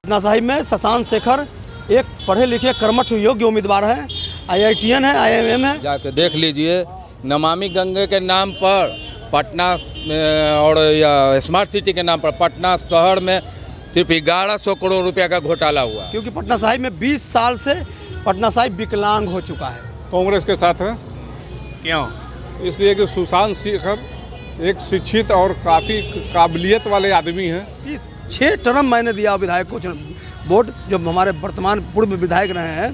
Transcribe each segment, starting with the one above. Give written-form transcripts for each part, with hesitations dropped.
पटना साहिब में शशांक शेखर एक पढ़े लिखे कर्मठ योग्य उम्मीदवार हैं। IITN है, IIM है। जाके देख लीजिए, नमामि गंगे के नाम पर पटना और या स्मार्ट सिटी के नाम पर पटना शहर में सिर्फ 1100 करोड़ रुपया का घोटाला हुआ। क्योंकि पटना साहिब में 20 साल से पटना साहिब विकलांग हो चुका है। कांग्रेस के साथ है। क्यों? इसलिए कि शशांक शेखर एक शिक्षित और काफ़ी काबिलियत वाले आदमी हैं। 6 टर्म मैंने दिया विधायक को वोट, जो हमारे वर्तमान पूर्व विधायक रहे हैं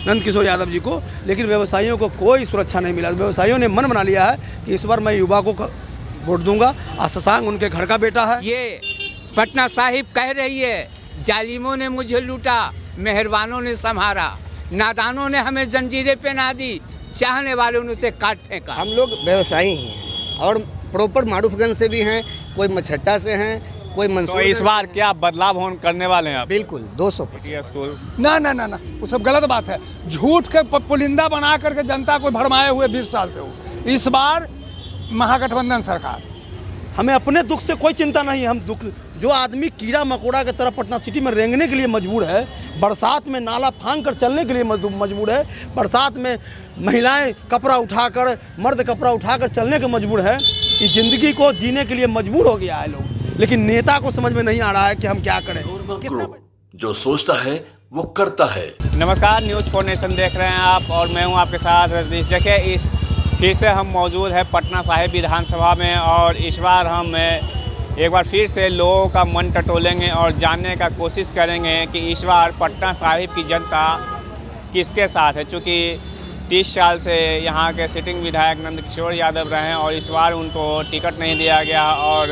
नंद किशोर यादव जी को, लेकिन व्यवसायियों को कोई सुरक्षा नहीं मिला। व्यवसायियों ने मन बना लिया है कि इस बार मैं युवा को वोट दूंगा और शशांक उनके घर का बेटा है। ये पटना साहिब कह रही है, जालिमों ने मुझे लूटा, मेहरबानों ने संभारा, नादानों ने हमें जंजीरें पहना दी, चाहने वालों ने उसे काट फेंका। हम लोग व्यवसायी हैं और प्रॉपर मारूफगंज से भी हैं, कोई मछट्टा से हैं, कोई मंसूर। तो इस बार क्या बदलाव करने वाले हैं आप? बिल्कुल 200%। ना वो सब गलत बात है। झूठ के पुलिंदा बना करके जनता को भरमाए हुए 20 साल से हो। इस बार महागठबंधन सरकार। हमें अपने दुख से कोई चिंता नहीं। हम दुख, जो आदमी कीड़ा मकोड़ा की तरह पटना सिटी में रेंगने के लिए मजबूर है, बरसात में नाला फांग कर चलने के लिए मजबूर है, बरसात में महिलाएं कपड़ा उठाकर, मर्द कपड़ा उठाकर चलने के मजबूर है, इस ज़िंदगी को जीने के लिए मजबूर हो गया है लोग। लेकिन नेता को समझ में नहीं आ रहा है कि हम क्या करें। जो सोचता है वो करता है। नमस्कार, न्यूज़ 4 नेशन देख रहे हैं आप और मैं हूं आपके साथ रजनीश। देखिए, फिर से हम मौजूद है पटना साहिब विधानसभा में और इस बार हम एक बार फिर से लोगों का मन टटोलेंगे और जानने का कोशिश करेंगे कि इस बार पटना साहिब की जनता किसके साथ है। चूँकि 30 साल से यहाँ के सिटिंग विधायक नंद किशोर यादव रहे हैं और इस बार उनको टिकट नहीं दिया गया और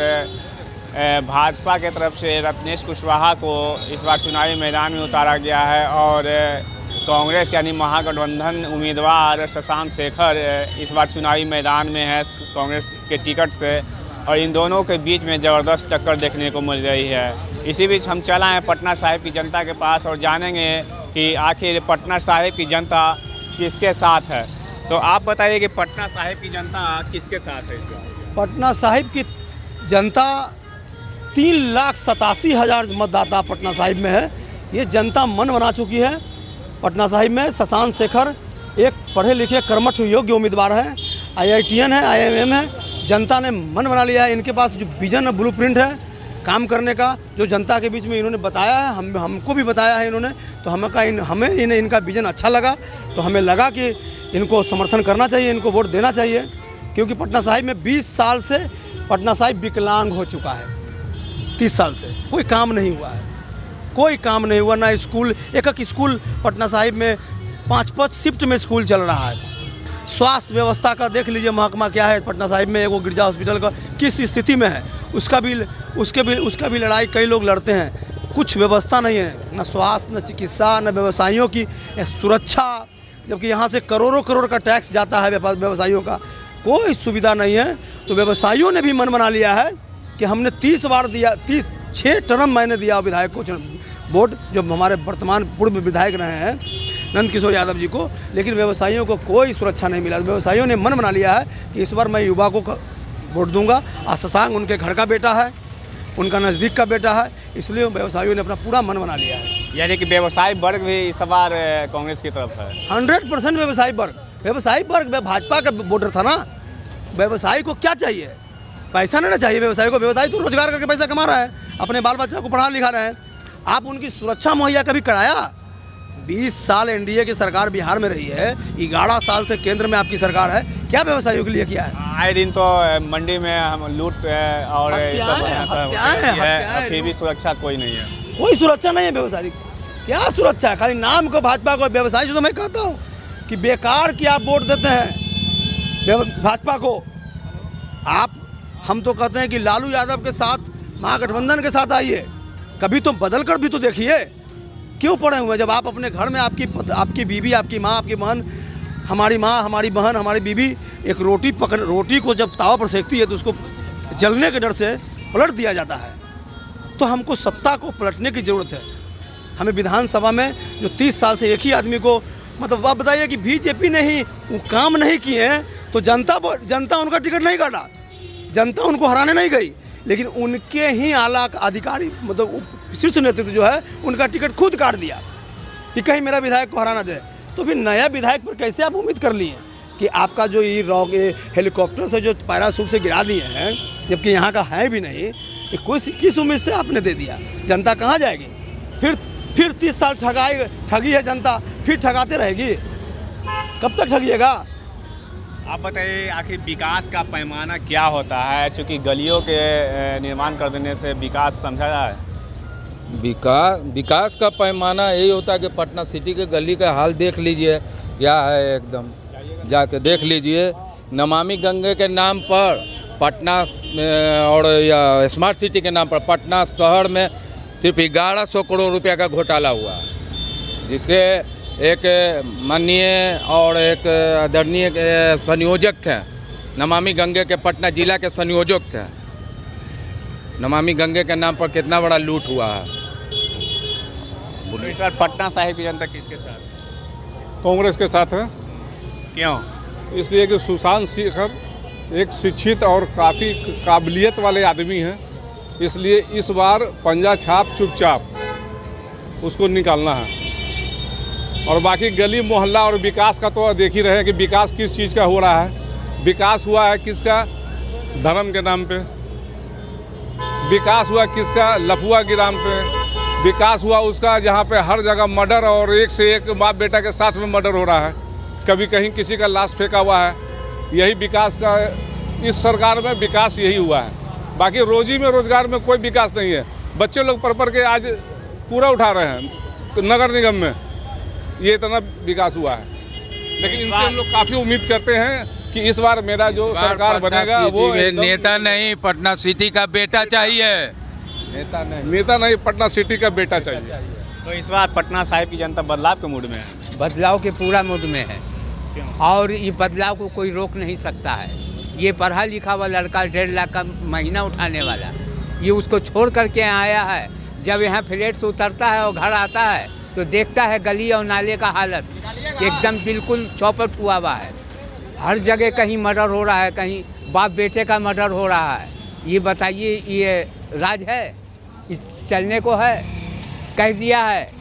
भाजपा के तरफ से रत्नेश कुशवाहा को इस बार चुनावी मैदान में उतारा गया है और कांग्रेस यानी महागठबंधन उम्मीदवार शशांक शेखर इस बार चुनावी मैदान में है कांग्रेस के टिकट से और इन दोनों के बीच में ज़बरदस्त टक्कर देखने को मिल रही है। इसी बीच हम चला हैं पटना साहिब की जनता के पास और जानेंगे कि आखिर पटना साहिब की जनता किसके साथ है। तो आप बताइए कि पटना साहिब की जनता किसके साथ है? पटना साहिब की जनता 3,87,000 मतदाता पटना साहिब में है। ये जनता मन बना चुकी है। पटना साहिब में शशांक शेखर एक पढ़े लिखे कर्मठ योग्य उम्मीदवार हैं। IITN है, IIM है। जनता ने मन बना लिया है। इनके पास जो विजन और ब्लूप्रिंट है काम करने का, जो जनता के बीच में इन्होंने बताया है, हमको भी बताया है इन्होंने, तो हमें इनका विजन अच्छा लगा, तो हमें लगा कि इनको समर्थन करना चाहिए, इनको वोट देना चाहिए। क्योंकि पटना साहिब में 20 साल से पटना साहिब विकलांग हो चुका है। 30 साल से कोई काम नहीं हुआ है, कोई काम नहीं हुआ। ना स्कूल, एक स्कूल पटना साहिब में 5-5 शिफ्ट में स्कूल चल रहा है। स्वास्थ्य व्यवस्था का देख लीजिए महकमा क्या है पटना साहिब में। वो गिरजा हॉस्पिटल का किस स्थिति में है, उसका भी लड़ाई कई लोग लड़ते हैं। कुछ व्यवस्था नहीं है, न स्वास्थ्य, न चिकित्सा, न व्यवसायियों की सुरक्षा, जबकि यहाँ से करोड़ों का टैक्स जाता है व्यवसायियों का, कोई सुविधा नहीं है। तो व्यवसायियों ने भी मन बना लिया है कि हमने 30 बार दिया, 6 टर्म मैंने दिया विधायक को वोट, जो हमारे वर्तमान पूर्व विधायक रहे हैं नंद किशोर यादव जी को, लेकिन व्यवसायियों को कोई सुरक्षा नहीं मिला। व्यवसायियों ने मन बना लिया है कि इस बार मैं युवा को वोट दूंगा और शशांक उनके घर का बेटा है, उनका नज़दीक का बेटा है, इसलिए व्यवसायियों ने अपना पूरा मन बना लिया है। यानी कि व्यवसायी वर्ग भी इस बार कांग्रेस की तरफ है। 100% व्यवसायी वर्ग भाजपा का वोटर था ना। व्यवसायी को क्या चाहिए? पैसा नहीं ना चाहिए व्यवसायी को। व्यवसायी तो रोजगार करके पैसा कमा रहा है, अपने बाल बच्चा को पढ़ा लिखा रहे हैं। आप उनकी सुरक्षा मुहैया कभी कराया? 20 साल NDA की सरकार बिहार में रही है, 11 साल से केंद्र में आपकी सरकार है, क्या व्यवसायियों के लिए किया है? आए दिन तो मंडी में हम लूट और फिर भी सुरक्षा कोई नहीं है। कोई सुरक्षा नहीं है व्यवसायी। क्या सुरक्षा है? खाली नाम को भाजपा को व्यवसायी। जो तो मैं कहता हूँ कि बेकार की आप वोट देते हैं भाजपा को। हम तो कहते हैं कि लालू यादव के साथ, महागठबंधन के साथ आइए, कभी तो बदल कर भी तो देखिए। क्यों पड़े हुए? जब आप अपने घर में आपकी बीवी, आपकी माँ, आपकी बहन, हमारी माँ, हमारी बहन, हमारी बीवी एक रोटी को जब तावा पर सेकती है तो उसको जलने के डर से पलट दिया जाता है। तो हमको सत्ता को पलटने की ज़रूरत है। हमें विधानसभा में जो 30 साल से एक ही आदमी को, मतलब आप बताइए कि बीजेपी ने ही वो काम नहीं किए हैं तो जनता उनका टिकट नहीं काटा, जनता उनको हराने नहीं गई। लेकिन उनके ही आला अधिकारी मतलब शीर्ष नेतृत्व जो है उनका टिकट खुद काट दिया कि कहीं मेरा विधायक को हराना दे। तो फिर नया विधायक पर कैसे आप उम्मीद कर लिए कि आपका जो ये हेलीकॉप्टर से जो पैराशूट से गिरा दिए हैं, जबकि यहाँ का है भी नहीं, कि किस उम्मीद से आपने दे दिया? जनता कहाँ जाएगी? फिर 30 साल ठगी है जनता, फिर ठगाते रहेगी। कब तक ठगिएगा? आप बताइए आखिर विकास का पैमाना क्या होता है, चूँकि गलियों के निर्माण कर देने से विकास समझा जाए? विकास का पैमाना यही होता है कि पटना सिटी के गली का हाल देख लीजिए क्या है, एकदम जाके देख लीजिए। नमामि गंगे के नाम पर पटना और या स्मार्ट सिटी के नाम पर पटना शहर में सिर्फ 1100 करोड़ रुपया का घोटाला हुआ, जिसके एक माननीय और एक आदरणीय संयोजक थे, नमामि गंगे के पटना जिला के संयोजक थे। नमामि गंगे के नाम पर कितना बड़ा लूट हुआ है। तो इस बार पटना साहिब की जनता किसके साथ? कांग्रेस के साथ है। क्यों? इसलिए कि सुशांत शेखर एक शिक्षित और काफ़ी काबिलियत वाले आदमी हैं, इसलिए इस बार पंजा छाप चुपचाप उसको निकालना है। और बाकी गली मोहल्ला और विकास का तो देख ही रहे कि विकास किस चीज़ का हो रहा है। विकास हुआ है किसका? धर्म के नाम पे। विकास हुआ किसका? लफुआ के नाम पे। विकास हुआ उसका जहाँ पे हर जगह मर्डर और एक से एक बाप बेटा के साथ में मर्डर हो रहा है, कभी कहीं किसी का लाश फेंका हुआ है। यही विकास का, इस सरकार में विकास यही हुआ है। बाकी रोजी में रोजगार में कोई विकास नहीं है। बच्चे लोग पढ़ के आज पूरा उठा रहे हैं तो नगर निगम में, ये इतना विकास हुआ है। लेकिन इनसे हम लोग काफ़ी उम्मीद करते हैं कि इस बार मेरा जो सरकार बनेगा वो नेता नहीं, पटना सिटी का बेटा चाहिए। नेता नहीं, पटना सिटी का बेटा चाहिए। तो इस बार पटना साहिब की जनता बदलाव के मूड में है? बदलाव के पूरा मूड में है और ये बदलाव को कोई रोक नहीं सकता है। ये पढ़ा लिखा हुआ लड़का 1.5 लाख का महीना उठाने वाला, ये उसको छोड़ करके आया है। जब यहाँ फ्लैट से उतरता है और घर आता है तो देखता है गली और नाले का हालत एकदम बिल्कुल चौपट हुआ है। हर जगह कहीं मर्डर हो रहा है, कहीं बाप बेटे का मर्डर हो रहा है। ये बताइए, ये राज है? ये चलने को है? कह दिया है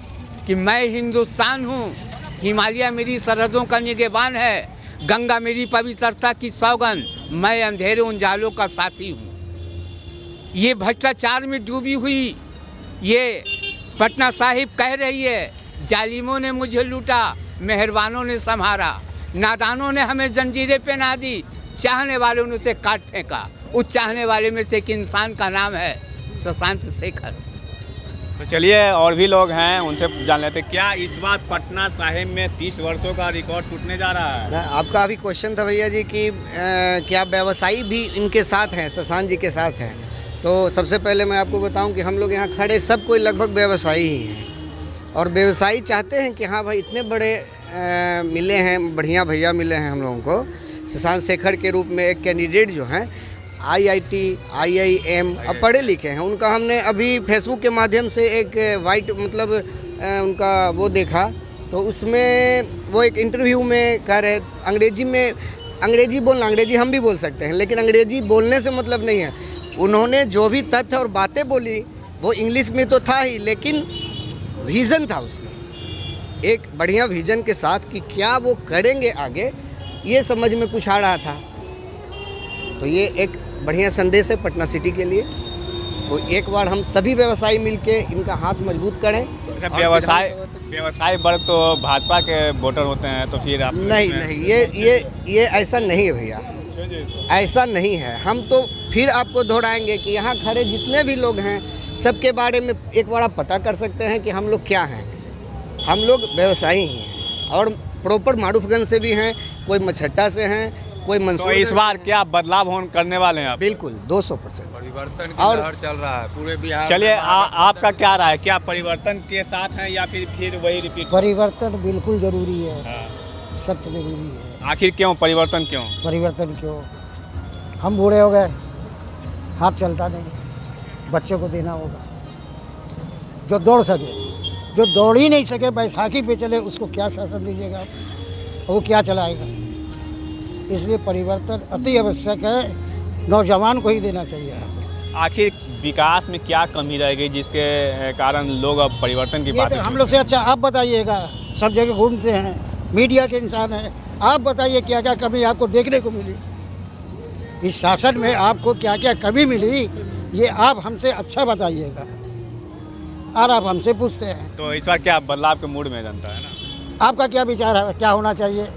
कि मैं हिंदुस्तान हूँ, हिमालय मेरी सरहदों का निगहबान है, गंगा मेरी पवित्रता की सौगंध, मैं अंधेरे उजालों का साथी हूँ। ये भ्रष्टाचार में डूबी हुई ये पटना साहिब कह रही है, जालिमों ने मुझे लूटा, मेहरबानों ने संभारा, नादानों ने हमें जंजीरें पहना दी, चाहने वालों ने उसे काट फेंका। उस चाहने वाले में से एक इंसान का नाम है सुशांत शेखर। तो चलिए और भी लोग हैं, उनसे जान लेते हैं क्या इस बार पटना साहिब में 30 वर्षों का रिकॉर्ड टूटने जा रहा है? आपका अभी क्वेश्चन था भैया जी कि क्या व्यवसायी भी इनके साथ हैं, सुशांत जी के साथ हैं? तो सबसे पहले मैं आपको बताऊं कि हम लोग यहाँ खड़े सब कोई लगभग व्यवसायी ही हैं और व्यवसायी चाहते हैं कि हाँ भाई इतने बड़े मिले हैं, बढ़िया भैया मिले हैं हम लोगों को। सुशांत शेखर के रूप में एक कैंडिडेट जो हैं IIT, IIM अब पढ़े लिखे हैं, उनका हमने अभी फेसबुक के माध्यम से एक वाइट मतलब उनका वो देखा, तो उसमें वो एक इंटरव्यू में कह रहे अंग्रेजी बोलना, अंग्रेजी हम भी बोल सकते हैं लेकिन अंग्रेजी बोलने से मतलब नहीं है। उन्होंने जो भी तथ्य और बातें बोली वो इंग्लिश में तो था ही, लेकिन विज़न था उसमें, एक बढ़िया विज़न के साथ कि क्या वो करेंगे आगे, ये समझ में कुछ आ रहा था। तो ये एक बढ़िया संदेश है पटना सिटी के लिए। तो एक बार हम सभी व्यवसायी मिलके इनका हाथ मजबूत करें। व्यवसाय वर्ग तो भाजपा के वोटर होते हैं, तो फिर आप नहीं, ये ऐसा नहीं है भैया, ऐसा नहीं है। हम तो फिर आपको दोहराएंगे कि यहाँ खड़े जितने भी लोग हैं सबके बारे में एक बार आप पता कर सकते हैं कि हम लोग क्या हैं। हम लोग व्यवसायी हैं और प्रॉपर मारूफगंज से भी हैं, कोई मछट्टा से हैं, कोई मंसूर। तो इस बार क्या बदलाव करने वाले हैं आप? बिल्कुल 200% परिवर्तन की लहर चल रहा है पूरे बिहार। चलिए आपका क्या राय है, क्या परिवर्तन के साथ हैं या फिर वही रिपीट? परिवर्तन बिल्कुल जरूरी है, सख्त जरूरी है। आखिर क्यों परिवर्तन क्यों? परिवर्तन क्यों? हम बूढ़े हो गए, हाथ चलता नहीं, बच्चे को देना होगा जो दौड़ सके, जो दौड़ ही नहीं सके बैसाखी पे चले उसको क्या शासन दीजिएगा आप, वो क्या चलाएगा? इसलिए परिवर्तन अति आवश्यक है, नौजवान को ही देना चाहिए। आखिर विकास में क्या कमी रह गई जिसके कारण लोग अब परिवर्तन की ये बात तो हम लोग से अच्छा आप बताइएगा, सब जगह घूमते हैं, मीडिया के इंसान हैं, आप बताइए क्या क्या कमी आपको देखने को मिली इस शासन में, आपको क्या क्या कमी मिली, ये आप हमसे अच्छा बताइएगा और आप हमसे पूछते हैं। तो इस बार क्या बदलाव के मूड में जनता है ना? आपका क्या विचार है, क्या होना चाहिए?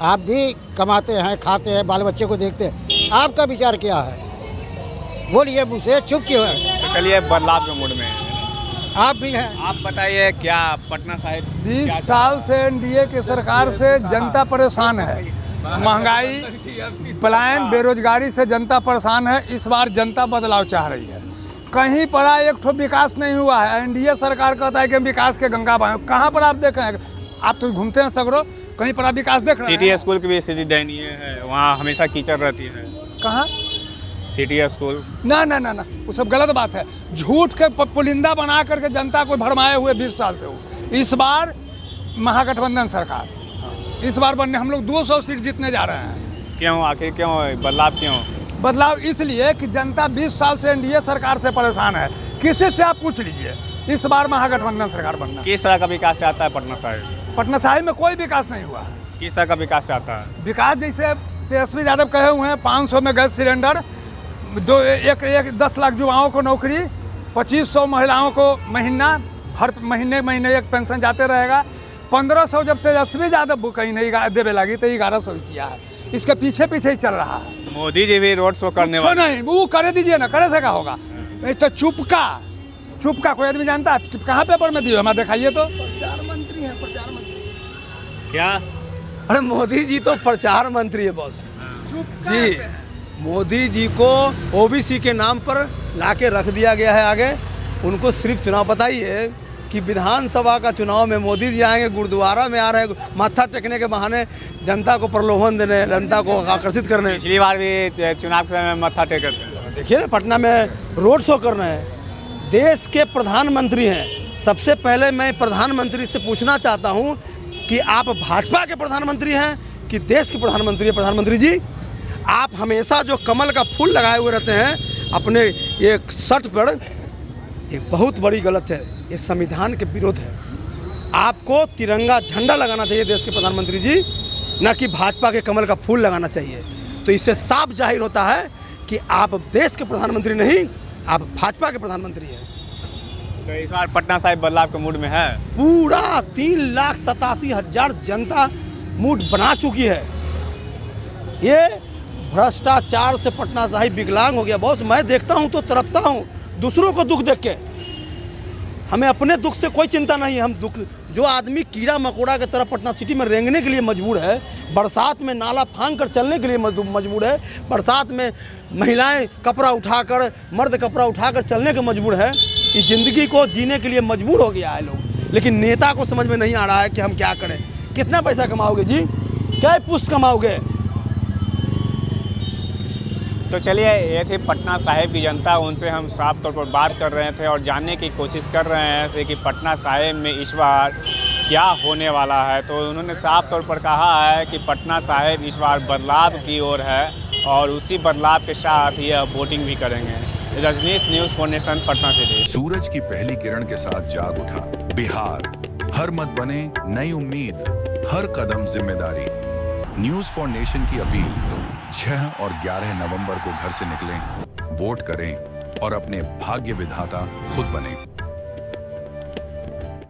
आप भी कमाते हैं, खाते हैं, बाल बच्चे को देखते हैं, आपका विचार क्या है? बोलिए, मुझसे चुप क्यों है? तो चलिए बदलाव के मूड में हैं। आप भी हैं। आप बताइए क्या पटना साहिब 20 साल से एनडीए की सरकार से जनता परेशान है, महंगाई, पलायन, बेरोजगारी से जनता परेशान है। इस बार जनता बदलाव चाह रही है। कहीं पर एक ठो विकास नहीं हुआ है। एनडीए सरकार कहता है कि हम विकास के गंगा बहाएं, कहाँ पर आप देख रहे हैं? आप तो घूमते हैं सगरों, कहीं पर आप विकास देख रहे हैं? सिटी स्कूल की भी स्थिति दयनीय है, वहाँ हमेशा कीचड़ रहती है। कहाँ? सिटी स्कूल ना ना ना ना, वो सब गलत बात है। झूठ के पुलिंदा बना करके जनता को भरमाए हुए 20 साल से हो। इस बार महागठबंधन सरकार, इस बार बनने हम लोग 200 सीट जीतने जा रहे हैं। क्यों, आखिर क्यों बदलाव क्यों? बदलाव इसलिए कि जनता 20 साल से एनडीए सरकार से परेशान है। किसी से आप पूछ लीजिए, इस बार महागठबंधन सरकार बनना। किस तरह का विकास चाहता है पटना साहिब? पटना साहिब में कोई विकास नहीं हुआ। किस तरह का विकास चाहता है? विकास जैसे तेजस्वी यादव कहे हुए हैं, 500 में गैस सिलेंडर, 10 लाख युवाओं को नौकरी, 2500 महिलाओं को महीना, हर महीने एक पेंशन जाते रहेगा। 1500 जब तेजस्वी यादव कहीं नहीं देवे लगी तो 1100 किया है। इसके पीछे पीछे ही चल रहा है। मोदी जी भी रोड शो करने वाले नहीं, वो करे दीजिए ना, करे से क्या होगा? नहीं तो चुपका कोई आदमी जानता है? कहाँ पेपर में दिए, हमें दिखाइए तो। प्रचार मंत्री है, प्रचार मंत्री क्या? अरे मोदी जी तो प्रचार मंत्री है बॉस जी। मोदी जी को ओबीसी के नाम पर लाके रख दिया गया है आगे। उनको सिर्फ चुनाव, बताइए कि विधानसभा का चुनाव में मोदी जी आएंगे, गुरुद्वारा में आ रहे हैं, माथा टेकने के बहाने जनता को प्रलोभन देने, जनता को आकर्षित करने। पिछली बार भी चुनाव के समय मत्था टेकर थे। देखिए ना, पटना में रोड शो कर रहे हैं। देश के प्रधानमंत्री हैं। सबसे पहले मैं प्रधानमंत्री से पूछना चाहता हूं कि आप भाजपा के प्रधानमंत्री हैं कि देश के प्रधानमंत्री हैं? प्रधानमंत्री जी, आप हमेशा जो कमल का फूल लगाए हुए रहते हैं अपने ये शर्ट पर, ये बहुत बड़ी गलत है। ये संविधान के विरोध है। आपको तिरंगा झंडा लगाना चाहिए देश के प्रधानमंत्री जी, न कि भाजपा के कमल का फूल लगाना चाहिए। तो इससे साफ जाहिर होता है कि आप देश के प्रधानमंत्री नहीं, आप भाजपा के प्रधानमंत्री हैं। तो इस बार पटना साहिब बदलाव के मूड में है। पूरा 3,87,000 जनता मूड बना चुकी है। ये भ्रष्टाचार से पटना साहिब विकलांग हो गया बॉस। मैं देखता हूँ तो तड़पता हूँ दूसरों को दुख देख के। हमें अपने दुख से कोई चिंता नहीं है। हम दुख, जो आदमी कीड़ा मकोड़ा की तरह पटना सिटी में रेंगने के लिए मजबूर है, बरसात में नाला फांग कर चलने के लिए मजबूर है, बरसात में महिलाएं कपड़ा उठाकर, मर्द कपड़ा उठाकर चलने के मजबूर है, इस ज़िंदगी को जीने के लिए मजबूर हो गया है लोग। लेकिन नेता को समझ में नहीं आ रहा है कि हम क्या करें। कितना पैसा कमाओगे जी, क्या पुस्त कमाओगे? तो चलिए, ये थे पटना साहिब की जनता। उनसे हम साफ तौर पर बात कर रहे थे और जानने की कोशिश कर रहे हैं कि पटना साहिब में इस बार क्या होने वाला है। तो उन्होंने साफ तौर पर कहा है कि पटना साहिब इस बार बदलाव की ओर है और उसी बदलाव के साथ ये वोटिंग भी करेंगे। Rajnish, news for nation, Patna city. सूरज की पहली किरण के साथ जाग उठा बिहार। हर मत बने नई उम्मीद, हर कदम जिम्मेदारी। न्यूज़ फॉर नेशन की अपील, 6 और 11 नवंबर को घर से निकलें, वोट करें और अपने भाग्य विधाता खुद बनें।